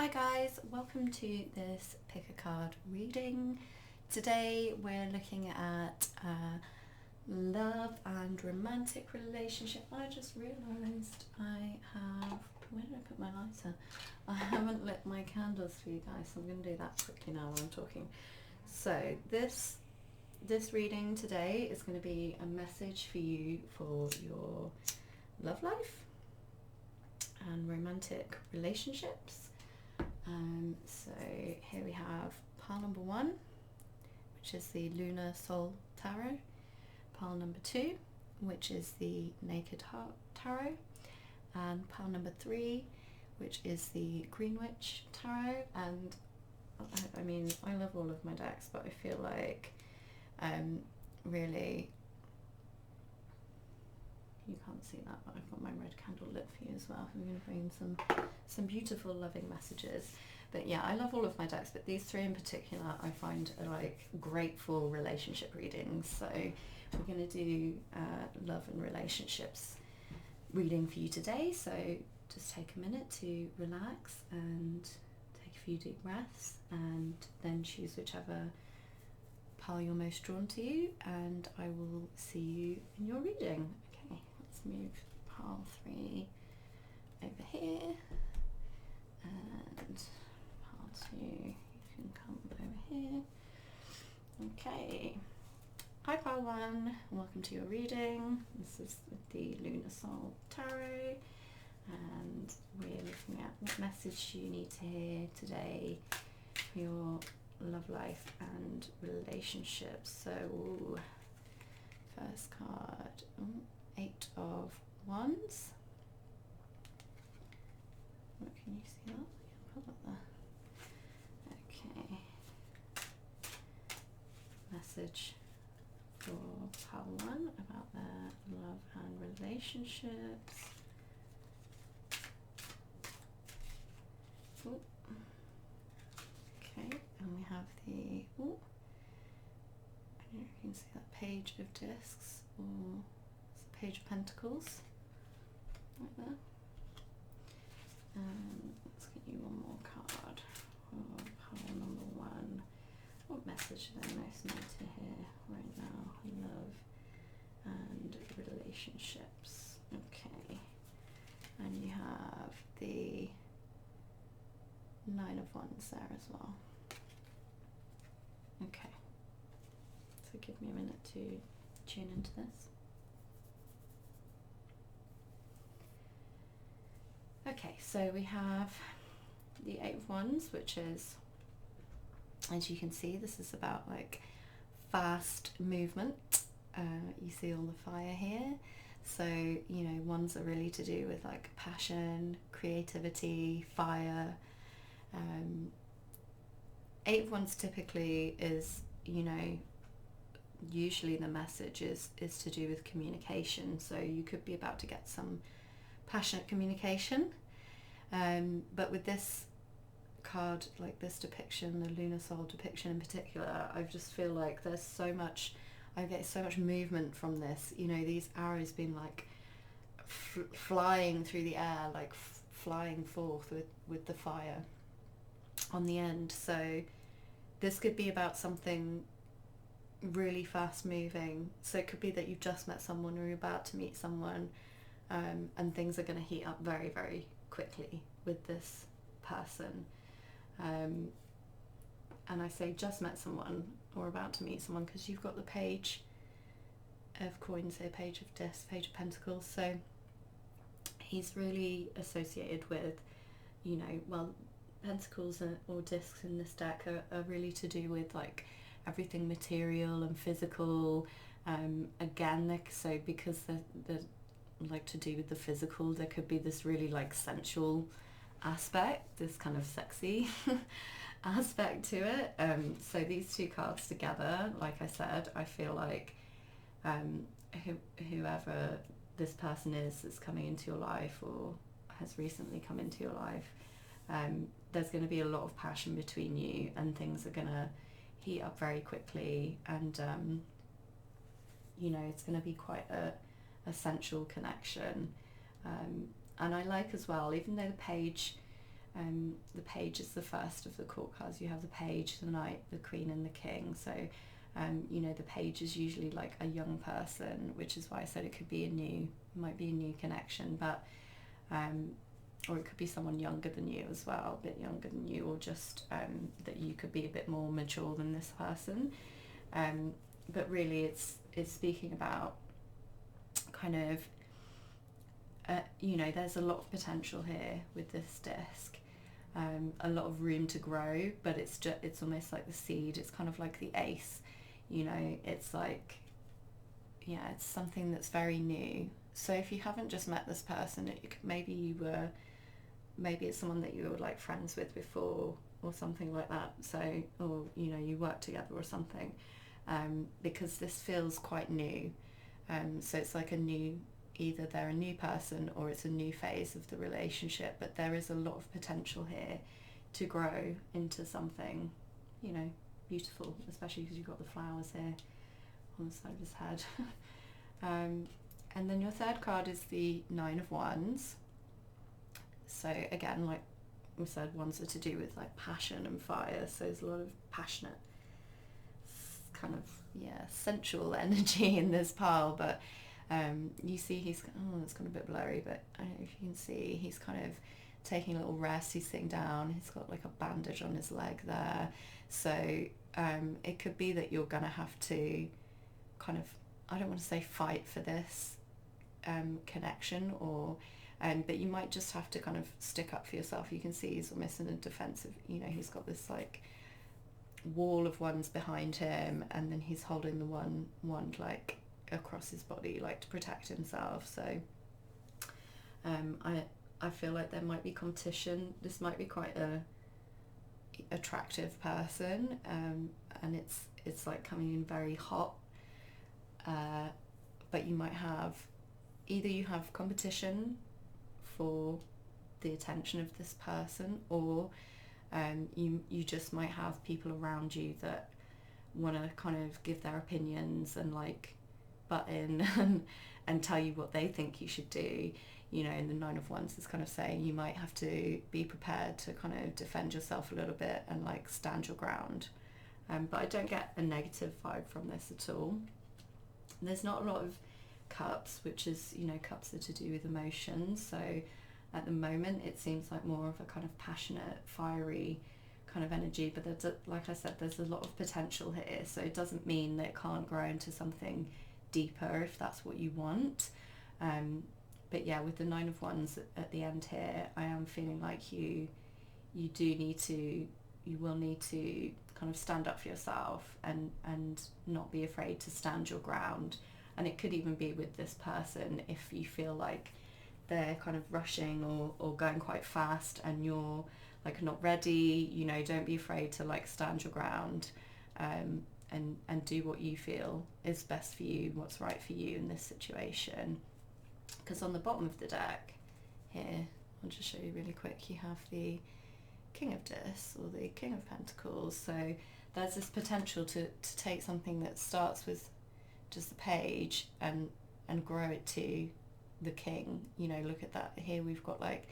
Hi guys, welcome to this PickACard reading. Today we're looking at love and romantic relationship. I just realised where did I put my lighter? I haven't lit my candles for you guys, so I'm going to do that quickly now while I'm talking. So this reading today is going to be a message for you for your love life and romantic relationships. So here we have pile number 1, which is the Lunar Soul Tarot, pile number 2, which is the Naked Heart Tarot, and pile number 3, which is the Green Witch Tarot. And I mean, I love all of my decks, but I feel like really, you can't see that, but I've got my red candle lit for you as well. I'm going to bring some beautiful loving messages. But yeah, I love all of my decks, but these 3 in particular I find are like great for relationship readings. So we're going to do love and relationships reading for you today. So just take a minute to relax and take a few deep breaths, and then choose whichever pile you're most drawn to, and I will see you in your reading. Okay, let's move pile 3 over here, and pile 2, you can come over here. Okay, hi pile 1, welcome to your reading. This is the Lunar Soul Tarot, and we're looking at what message you need to hear today for your love life and relationships. So first card, 8 of Wands. What, can you see that? Yeah, put that there. Okay. Message for pile 1 about their love and relationships. Ooh. Okay, and we have the, I don't know if you can see that, Page of Discs, or it's the Page of Pentacles, right there. Let's get you one more card for pile number 1. What message do they most need to hear right now? Love and relationships. Okay, and you have the 9 of Wands there as well. Okay, so give me a minute to tune into this. Okay, so we have the 8 of Wands, which is, as you can see, this is about like fast movement. You see all the fire here. So, you know, Wands are really to do with like passion, creativity, fire. 8 of Wands typically is, you know, usually the message is to do with communication. So you could be about to get some passionate communication. But with this card, like this depiction, the Lunar Soul depiction in particular, I just feel like there's so much, I get so much movement from this. You know, these arrows being like flying through the air, like flying forth with the fire on the end. So this could be about something really fast moving. So it could be that you've just met someone or you're about to meet someone, and things are going to heat up very, very quickly with this person. And I say just met someone or about to meet someone because you've got the Page of Coins here, Page of Discs, Page of Pentacles. So he's really associated with, you know, well, Pentacles or discs in this deck are really to do with like everything material and physical. Again, so because they're like to do with the physical, there could be this really like sensual aspect, this kind of sexy aspect to it. So these 2 cards together, like I said, I feel like whoever this person is that's coming into your life or has recently come into your life, there's going to be a lot of passion between you, and things are going to heat up very quickly, and you know, it's going to be quite a sensual connection. And I like as well, even though the Page The page is the first of the court cards. You have the page, the knight, the queen and the king. So you know, the page is usually like a young person, which is why I said it could be might be a new connection, but or it could be someone younger than you as well, a bit younger than you, or just that you could be a bit more mature than this person. But really it's speaking about kind of, you know, there's a lot of potential here with this disc, a lot of room to grow, but it's almost like the seed. It's kind of like the ace, you know, it's like, yeah, it's something that's very new. So if you haven't just met this person, maybe it's someone that you were like friends with before or something like that. So, or, you know, you work together or something, because this feels quite new. So it's like either they're a new person or it's a new phase of the relationship, but there is a lot of potential here to grow into something, you know, beautiful, especially because you've got the flowers here on the side of his head. And then your third card is the Nine of Wands. So again, like we said, wands are to do with like passion and fire, so there's a lot of passionate kind of, yeah, sensual energy in this pile. But you see it's gone a bit blurry, but I don't know if you can see, he's kind of taking a little rest. He's sitting down, he's got like a bandage on his leg there. So it could be that you're gonna have to kind of, I don't want to say fight for this connection, or but you might just have to kind of stick up for yourself. You can see he's almost in a defensive, you know, he's got this like wall of wands behind him, and then he's holding the wand like across his body, like to protect himself. So I feel like there might be competition. This might be quite a attractive person, and it's like coming in very hot, but you might have, either you have competition for the attention of this person, or you just might have people around you that want to kind of give their opinions and like butt in and tell you what they think you should do. You know, and the Nine of Wands is kind of saying you might have to be prepared to kind of defend yourself a little bit and like stand your ground. But I don't get a negative vibe from this at all. There's not a lot of cups, which is, you know, cups are to do with emotions. So at the moment it seems like more of a kind of passionate, fiery kind of energy, but there's like I said, there's a lot of potential here. So it doesn't mean that it can't grow into something deeper if that's what you want. But yeah, with the Nine of Wands at the end here, I am feeling like you will need to kind of stand up for yourself and not be afraid to stand your ground. And it could even be with this person, if you feel like they're kind of rushing or going quite fast and you're like not ready, you know, don't be afraid to like stand your ground, and do what you feel is best for you, what's right for you in this situation. Because on the bottom of the deck here, I'll just show you really quick, you have the King of Discs, or the King of Pentacles. So there's this potential to take something that starts with just the page and grow it to the king. You know, look at that, here we've got like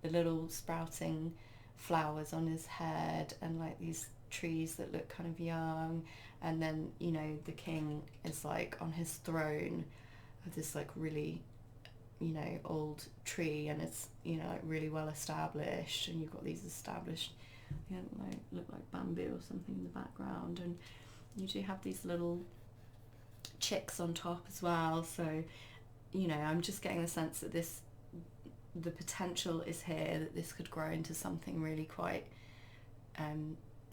the little sprouting flowers on his head and like these trees that look kind of young, and then, you know, the king is like on his throne of this like really, you know, old tree, and it's, you know, like really well established, and you've got these established, you know, like look like bamboo or something in the background, and you do have these little chicks on top as well. So, you know, I'm just getting the sense that the potential is here, that this could grow into something really quite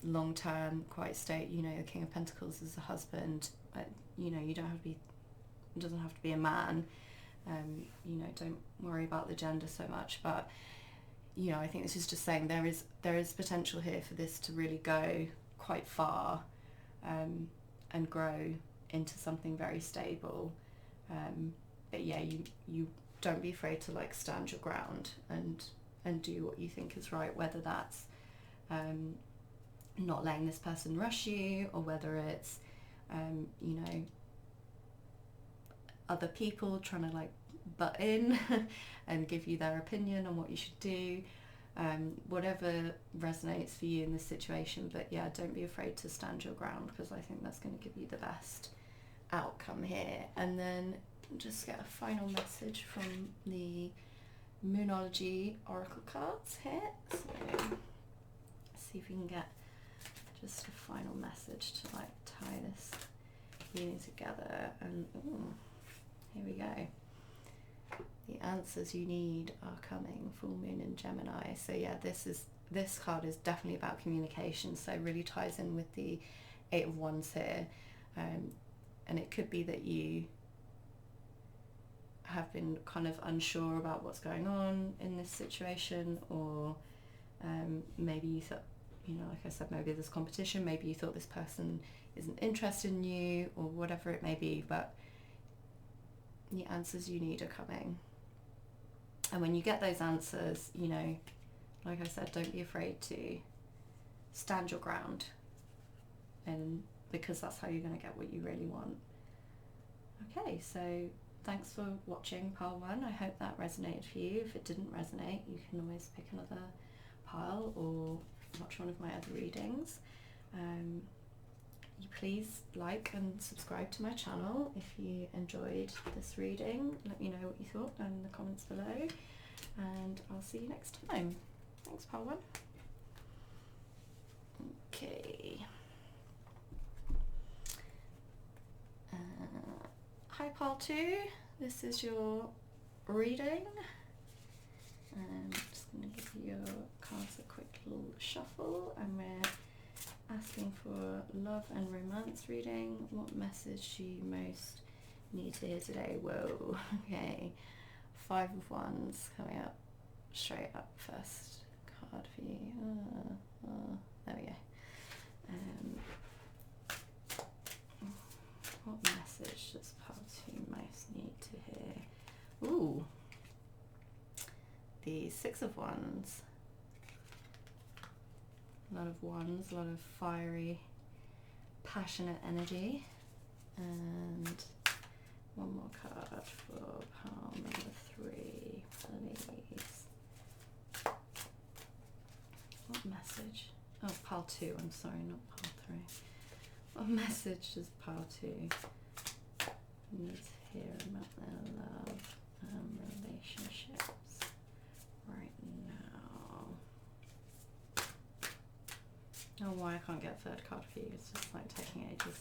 long term, quite you know, the King of Pentacles is a husband, but, you know, it doesn't have to be a man. You know, don't worry about the gender so much, but, you know, I think this is just saying there is potential here for this to really go quite far, and grow into something very stable. But yeah, you don't be afraid to like stand your ground and do what you think is right, whether that's not letting this person rush you, or whether it's you know, other people trying to like butt in and give you their opinion on what you should do. whatever resonates for you in this situation. But yeah, don't be afraid to stand your ground, because I think that's going to give you the best outcome here. And then just get a final message from the Moonology Oracle cards here. So see if we can get just a final message to like tie this reading together. And ooh, here we go. The answers you need are coming. Full moon in Gemini. So yeah, this card is definitely about communication. So it really ties in with the Eight of Wands here. And it could be that you have been kind of unsure about what's going on in this situation, or maybe you thought, you know, like I said, maybe there's competition, maybe you thought this person isn't interested in you, or whatever it may be, but the answers you need are coming. And when you get those answers, you know, like I said, don't be afraid to stand your ground, and because that's how you're going to get what you really want. Okay, so thanks for watching pile 1. I hope that resonated for you. If it didn't resonate, you can always pick another pile or watch one of my other readings. You please like and subscribe to my channel if you enjoyed this reading. Let me know what you thought in the comments below, and I'll see you next time. Thanks, pile 1. Okay. Hi pile 2, this is your reading. I'm just going to give your cards a quick little shuffle, and we're asking for love and romance reading. What message do you most need to hear today? Whoa, okay. 5 of Wands coming up straight up, first card for you. There we go. What message does pile 2 most need to hear? Ooh, the 6 of Wands. A lot of wands, a lot of fiery, passionate energy. And one more card for pile number 3, please. What message? Oh, pile 2, I'm sorry, not pile 3. What message does pile 2 need to hear about their love and relationships right now? Oh, why I can't get a third card for you? It's just like taking ages.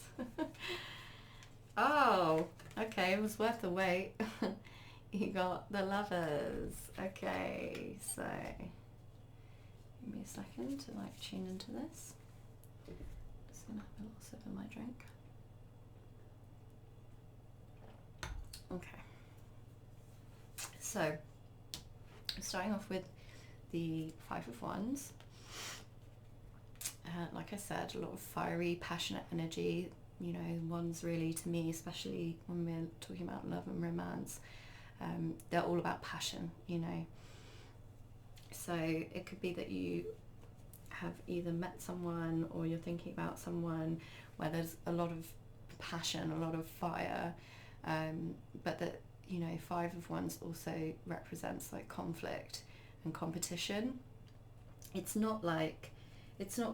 Oh, okay, it was worth the wait. You got the Lovers. Okay, so give me a second to like tune into this. Just gonna have a little sip of my drink. Okay, so starting off with the 5 of Wands. Like I said, a lot of fiery, passionate energy. You know, wands really, to me, especially when we're talking about love and romance, they're all about passion, you know. So it could be that you have either met someone or you're thinking about someone where there's a lot of passion, a lot of fire, but that, you know, 5 of Wands also represents like conflict and competition. It's not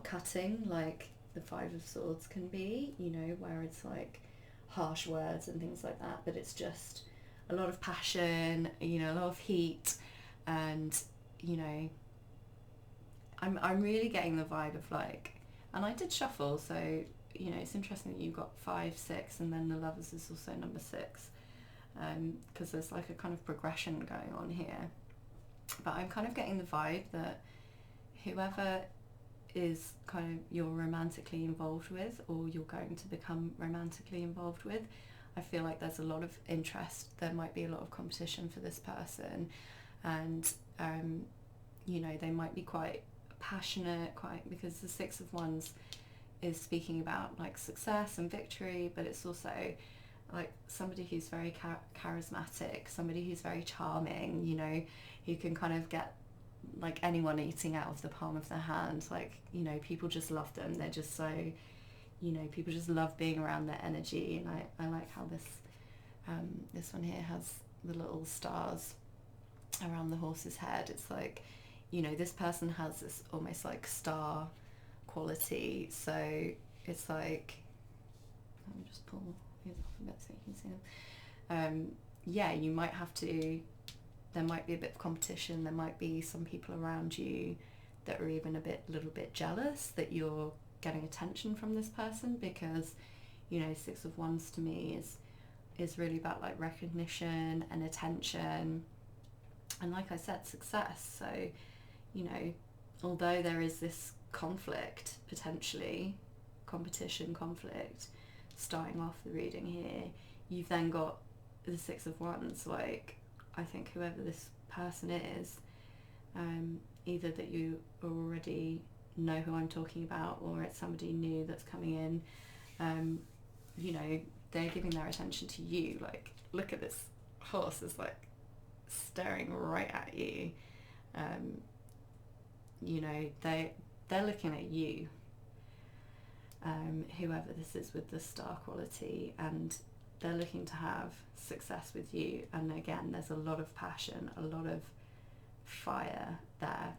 cutting like the 5 of Swords can be, you know, where it's like harsh words and things like that, but it's just a lot of passion, you know, a lot of heat. And, you know, I'm really getting the vibe of like, and I did shuffle, so, you know, it's interesting that you've got 5, 6, and then the Lovers is also number 6, because there's like a kind of progression going on here. But I'm kind of getting the vibe that whoever is kind of you're romantically involved with, or you're going to become romantically involved with, I feel like there's a lot of interest. There might be a lot of competition for this person, and you know, they might be quite passionate, because the 6 of Wands is speaking about like success and victory, but it's also like somebody who's very charismatic, somebody who's very charming, you know, who can kind of get like anyone eating out of the palm of their hand. Like, you know, people just love them. They're just so, you know, people just love being around their energy. And I like how this one here has the little stars around the horse's head. It's like, you know, this person has this almost like star quality. So it's like, let me just pull these off a bit so you can see them. Yeah, you might have to, there might be a bit of competition. There might be some people around you that are even little bit jealous that you're getting attention from this person, because, you know, Six of Wands to me is really about like recognition and attention, and like I said, success. So, you know, although there is this conflict, potentially competition, conflict starting off the reading here, you've then got the Six of Wands. Like, I think whoever this person is, either that you already know who I'm talking about, or it's somebody new that's coming in, you know, they're giving their attention to you. Like, look at this horse, is like staring right at you. You know, they're looking at you, whoever this is with the star quality, and they're looking to have success with you. And again, there's a lot of passion, a lot of fire there.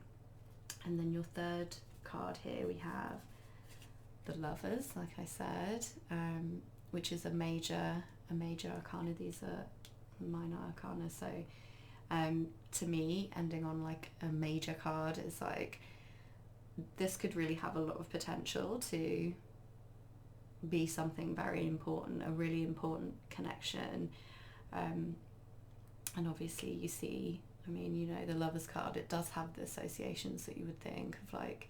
And then your third card here, we have the Lovers, like I said, which is a major arcana. These are minor arcana. So to me, ending on like a major card is like, this could really have a lot of potential to be something very important, a really important connection. And obviously you see, I mean, you know, the Lovers card, it does have the associations that you would think of, like,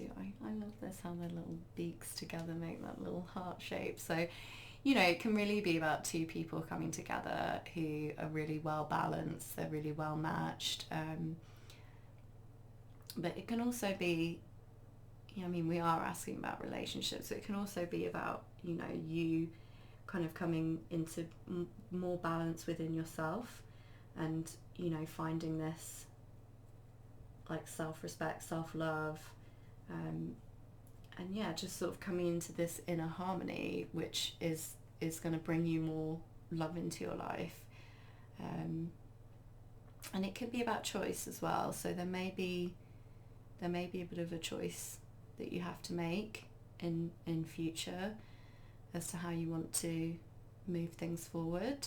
I love this, how their little beaks together make that little heart shape. So, you know, it can really be about two people coming together who are really well balanced, they're really well matched. But it can also be, I mean, we are asking about relationships, so it can also be about, you know, you kind of coming into more balance within yourself, and, you know, finding this like self-respect, self-love, and yeah, just sort of coming into this inner harmony, which is going to bring you more love into your life. And it could be about choice as well. So there may be a bit of a choice that you have to make in future as to how you want to move things forward.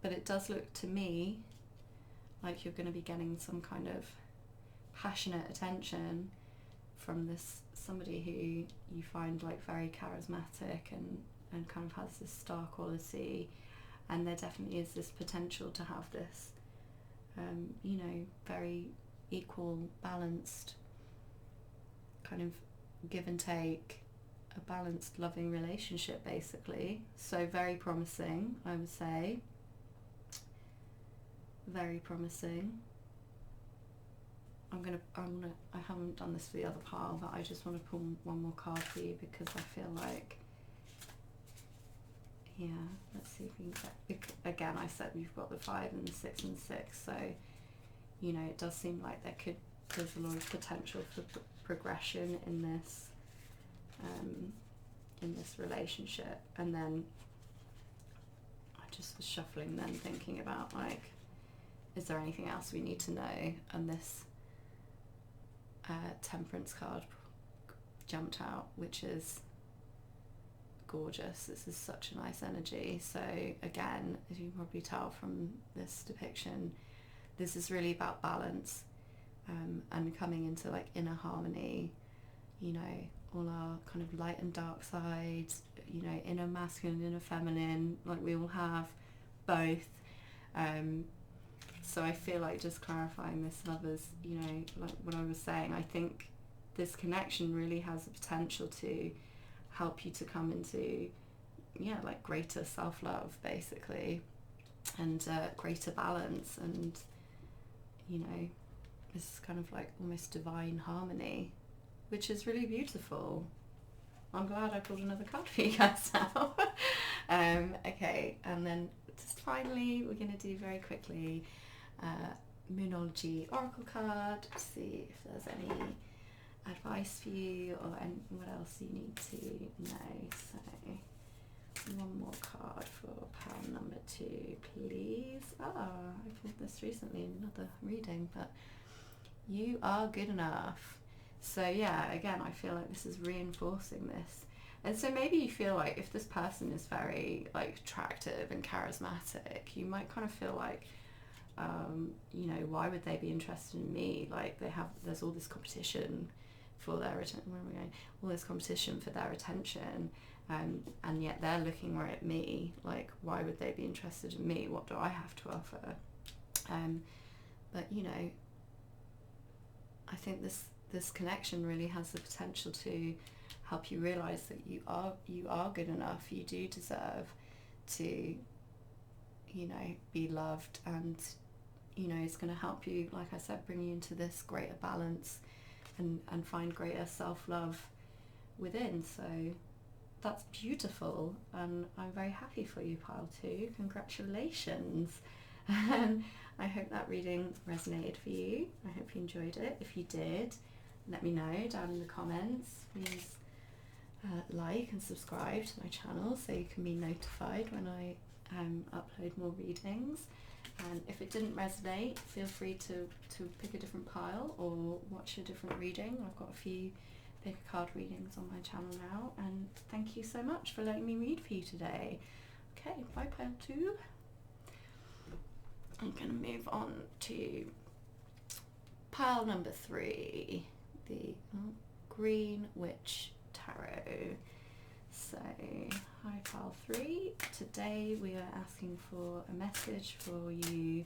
But it does look to me like you're going to be getting some kind of passionate attention from this somebody who you find like very charismatic and kind of has this star quality, and there definitely is this potential to have this you know, very equal, balanced kind of give and take, a balanced, loving relationship basically. So very promising, I would say. Very promising. I haven't done this for the other pile, but I just want to pull one more card for you, because I feel like, yeah, let's see if we can get, again, I said we've got the 5 and the 6 and 6, so, you know, it does seem like there's a lot of potential for progression in this relationship. And then I just was shuffling then, thinking about, like, is there anything else we need to know? And this Temperance card jumped out, which is gorgeous. This is such a nice energy. So again, as you can probably tell from this depiction, this is really about balance, and coming into like inner harmony, you know, all our kind of light and dark sides, you know, inner masculine, inner feminine, like we all have both. So I feel like just clarifying this, Lovers, you know, like what I was saying, I think this connection really has the potential to help you to come into, yeah, like greater self-love basically, and greater balance, and, you know, this kind of like almost divine harmony, which is really beautiful. I'm glad I pulled another card for you guys now. Okay, and then just finally we're going to do very quickly Moonology Oracle card to see if there's any advice for you or what else you need to know. So One more card for pile number 2, please. I pulled this recently in another reading, but you are good enough. So yeah, again, I feel like this is reinforcing this. And so maybe you feel like if this person is very like attractive and charismatic, you might kind of feel like, you know, why would they be interested in me? Like there's all this competition for their attention. Where am I going? All this competition for their attention, and yet they're looking right at me. Like, why would they be interested in me? What do I have to offer? But you know, I think this connection really has the potential to help you realize that you are good enough. You do deserve to, you know, be loved, and you know, it's going to help you, like I said, bring you into this greater balance and find greater self-love within. So that's beautiful, and I'm very happy for you, pile 2. Congratulations. And I hope that reading resonated for you. I hope you enjoyed it. If you did, let me know down in the comments. Please like and subscribe to my channel so you can be notified when I upload more readings. And if it didn't resonate, feel free to pick a different pile or watch a different reading. I've got a few PickACard readings on my channel now, and thank you so much for letting me read for you today. Okay, bye pile 2. I'm going to move on to pile number 3, the Green Witch Tarot. So, hi pile 3. Today we are asking for a message for you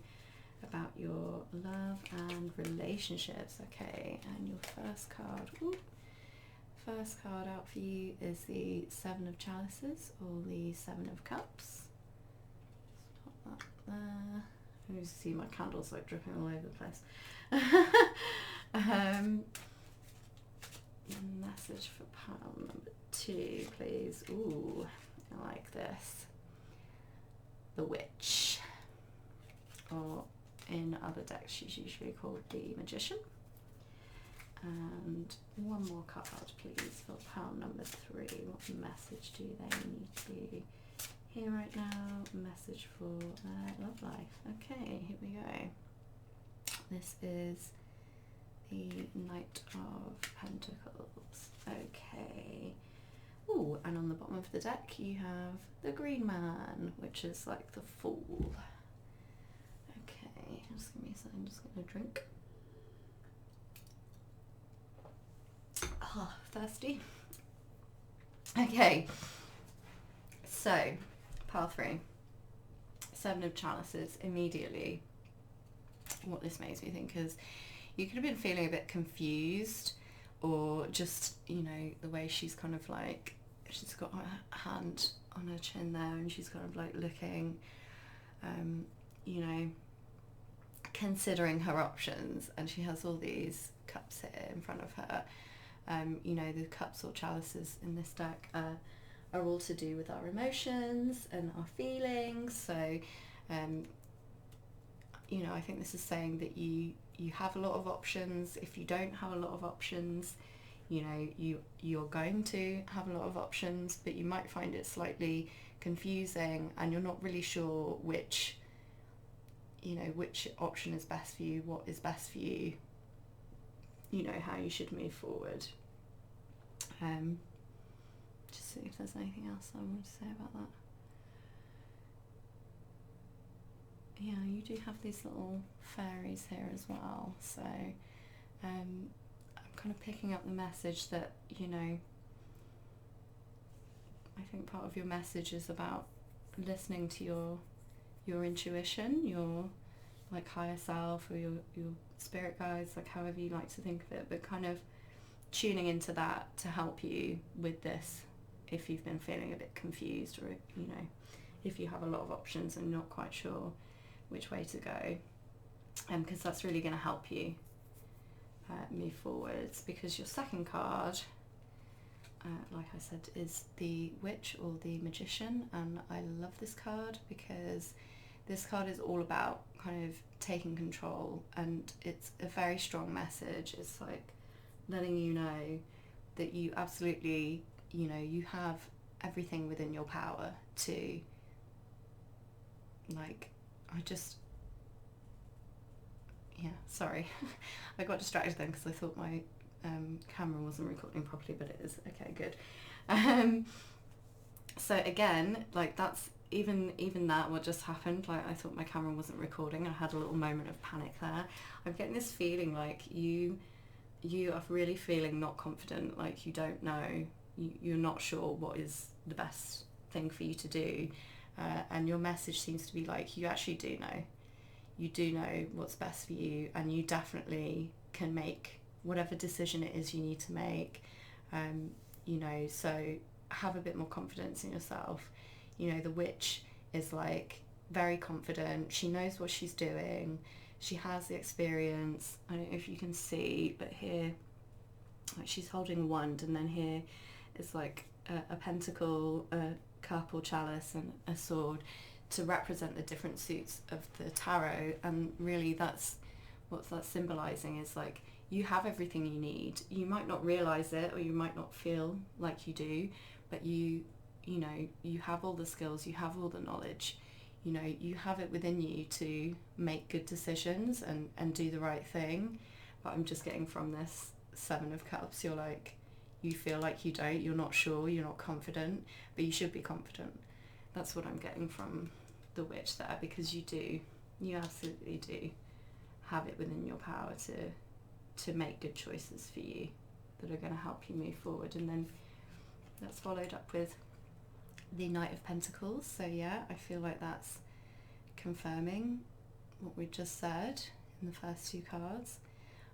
about your love and relationships. Okay, and your first card, first card out for you is the 7 of Chalices, or the 7 of Cups. Just pop that there. You see my candles like dripping all over the place. Message for pile number 2, please. Ooh, I like this. The Witch, or in other decks she's usually called the Magician. And one more card, please, for pile number 3. What message do they need to hear right now? Message for love life. Okay, here we go. This is the Knight of Pentacles. Okay. Ooh, and on the bottom of the deck you have the Green Man, which is like the Fool. Okay, just give me a second, I'm just gonna drink. Thirsty. Okay, so pile 3, 7 of Chalices. Immediately what this makes me think is you could have been feeling a bit confused, or just, you know, the way she's kind of like, she's got her hand on her chin there and she's kind of like looking, you know, considering her options, and she has all these cups here in front of her. You know, the cups or chalices in this deck are all to do with our emotions and our feelings. So, you know, I think this is saying that you have a lot of options. If you don't have a lot of options, you know, you're going to have a lot of options, but you might find it slightly confusing, and you're not really sure which, you know, which option is best for you, what is best for you, you know, how you should move forward. Just see if there's anything else I want to say about that. Yeah, you do have these little fairies here as well, so I'm kind of picking up the message that, you know, I think part of your message is about listening to your intuition, your like higher self, or your spirit guides, like however you like to think of it, but kind of tuning into that to help you with this if you've been feeling a bit confused, or, you know, if you have a lot of options and not quite sure which way to go, because that's really going to help you move forwards. Because your second card, like I said, is the Witch or the Magician, and I love this card because this card is all about kind of taking control, and it's a very strong message. It's like letting you know that you absolutely, you know, you have everything within your power to, like, sorry. I got distracted then because I thought my camera wasn't recording properly, but it is. Okay, good. So again, like, that's even that what just happened, like, I thought my camera wasn't recording. I had a little moment of panic there. I'm getting this feeling like you are really feeling not confident, like you don't know, you're not sure what is the best thing for you to do, and your message seems to be like, you actually do know. You do know what's best for you, and you definitely can make whatever decision it is you need to make, you know, so have a bit more confidence in yourself. You know, the witch is like very confident. She knows what she's doing. She has the experience. I don't know if you can see, but here, like, she's holding a wand, and then here is like a pentacle, a cup or chalice, and a sword to represent the different suits of the tarot. And really that's what that's symbolizing, is like, you have everything you need. You might not realize it, or you might not feel like you do, but you know, you have all the skills, you have all the knowledge, you know, you have it within you to make good decisions and do the right thing. But I'm just getting from this Seven of Cups, you're like, you feel like you don't, you're not sure, you're not confident, but you should be confident. That's what I'm getting from the witch there, because you absolutely do have it within your power to make good choices for you that are going to help you move forward. And then that's followed up with the Knight of Pentacles. So yeah, I feel like that's confirming what we just said in the first two cards.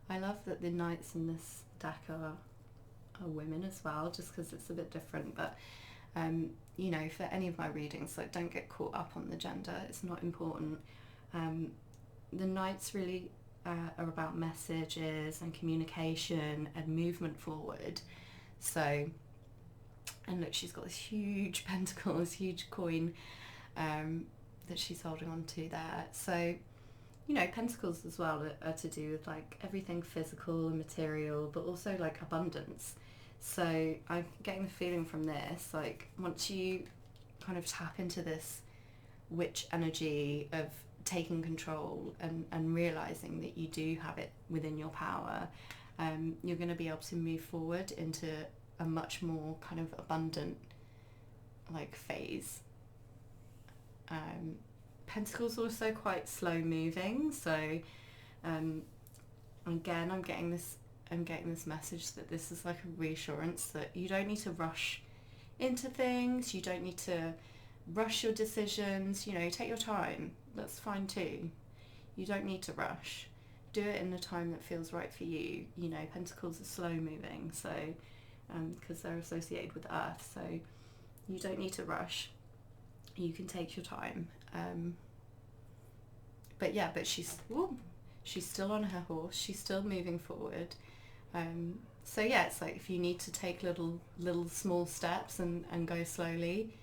I love that the knights in this deck are women as well, just because it's a bit different. But you know, for any of my readings, like, don't get caught up on the gender, it's not important. The knights really are about messages and communication and movement forward. So, and look, she's got this huge pentacle, this huge coin that she's holding on to there. So, you know, pentacles as well are to do with like everything physical and material, but also like abundance. So I'm getting the feeling from this, like, once you kind of tap into this witch energy of taking control and realizing that you do have it within your power, you're going to be able to move forward into a much more kind of abundant like phase. Pentacles also quite slow moving, so again I'm getting this message that this is like a reassurance that you don't need to rush into things, you don't need to rush your decisions, you know, take your time, that's fine too. You don't need to rush. Do it in the time that feels right for you. You know, pentacles are slow moving, so because they're associated with earth, so you don't need to rush. You can take your time. But yeah, but she's still on her horse, she's still moving forward. So yeah, it's like, if you need to take little small steps and go slowly,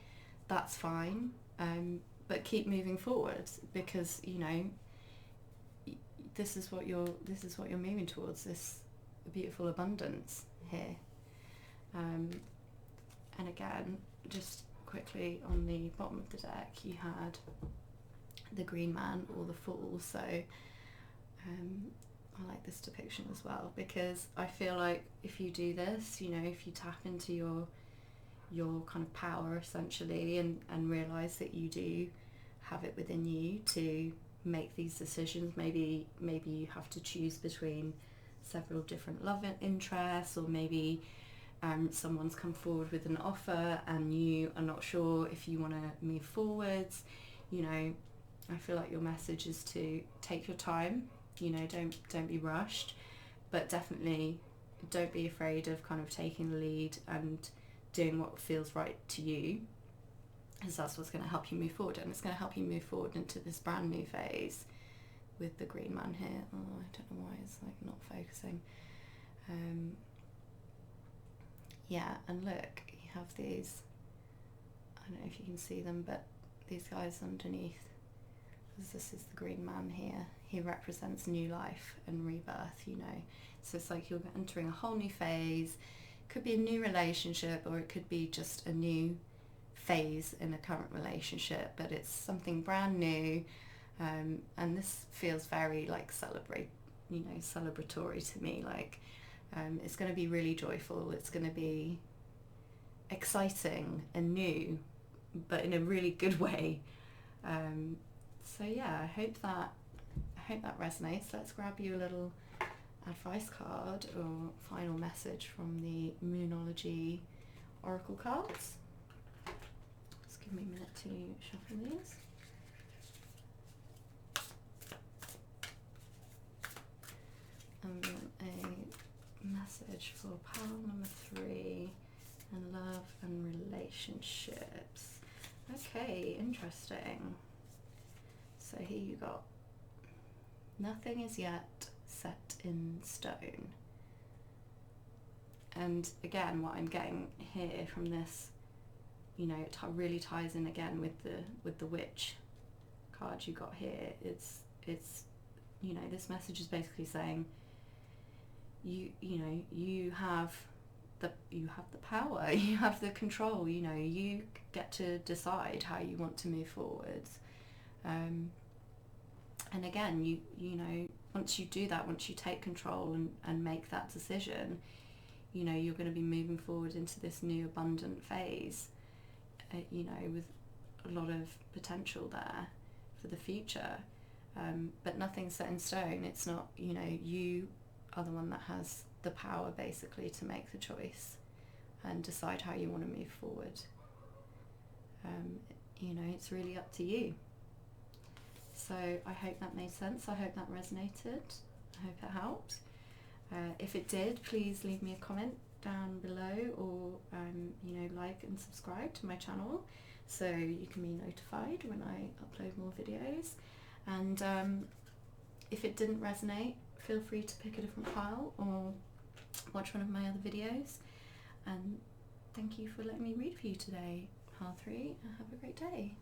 that's fine. But keep moving forward, because you know, this is what you're moving towards, this beautiful abundance here. And again, just quickly, on the bottom of the deck you had the Green Man or the Fool. So I like this depiction as well, because I feel like if you do this, you know, if you tap into your kind of power essentially, and realize that you do have it within you to make these decisions, maybe you have to choose between several different love interests, or maybe someone's come forward with an offer and you are not sure if you want to move forwards. You know, I feel like your message is to take your time, you know, don't be rushed, but definitely don't be afraid of kind of taking the lead and doing what feels right to you, because that's what's going to help you move forward, and it's going to help you move forward into this brand new phase with the Green Man here. Oh, I don't know why it's like not focusing. Yeah, and look, you have these, I don't know if you can see them, but these guys underneath, because this is the Green Man here, he represents new life and rebirth, you know. So it's like you're entering a whole new phase. Could be a new relationship, or it could be just a new phase in a current relationship, but it's something brand new, and this feels very like celebratory to me. Like it's going to be really joyful. It's going to be exciting and new, but in a really good way. So yeah, I hope that resonates. Let's grab you a little advice card or final message from the Moonology Oracle cards. Just give me a minute to shuffle these. And a message for pile number 3 and love and relationships. Okay, interesting. So here you got, nothing is yet set in stone. And again, what I'm getting here from this, you know, it really ties in again with the witch card you got here. It's you know, this message is basically saying you have the power, you have the control, you know, you get to decide how you want to move forwards. And again, you know, once you do that, once you take control and make that decision, you know, you're going to be moving forward into this new abundant phase, you know, with a lot of potential there for the future. But nothing's set in stone. It's not, you know, you are the one that has the power basically to make the choice and decide how you want to move forward. You know, it's really up to you. So I hope that made sense. I hope that resonated. I hope it helped. If it did, please leave me a comment down below, or you know, like and subscribe to my channel so you can be notified when I upload more videos. And if it didn't resonate, feel free to pick a different pile or watch one of my other videos. And thank you for letting me read for you today, pile 3, and have a great day.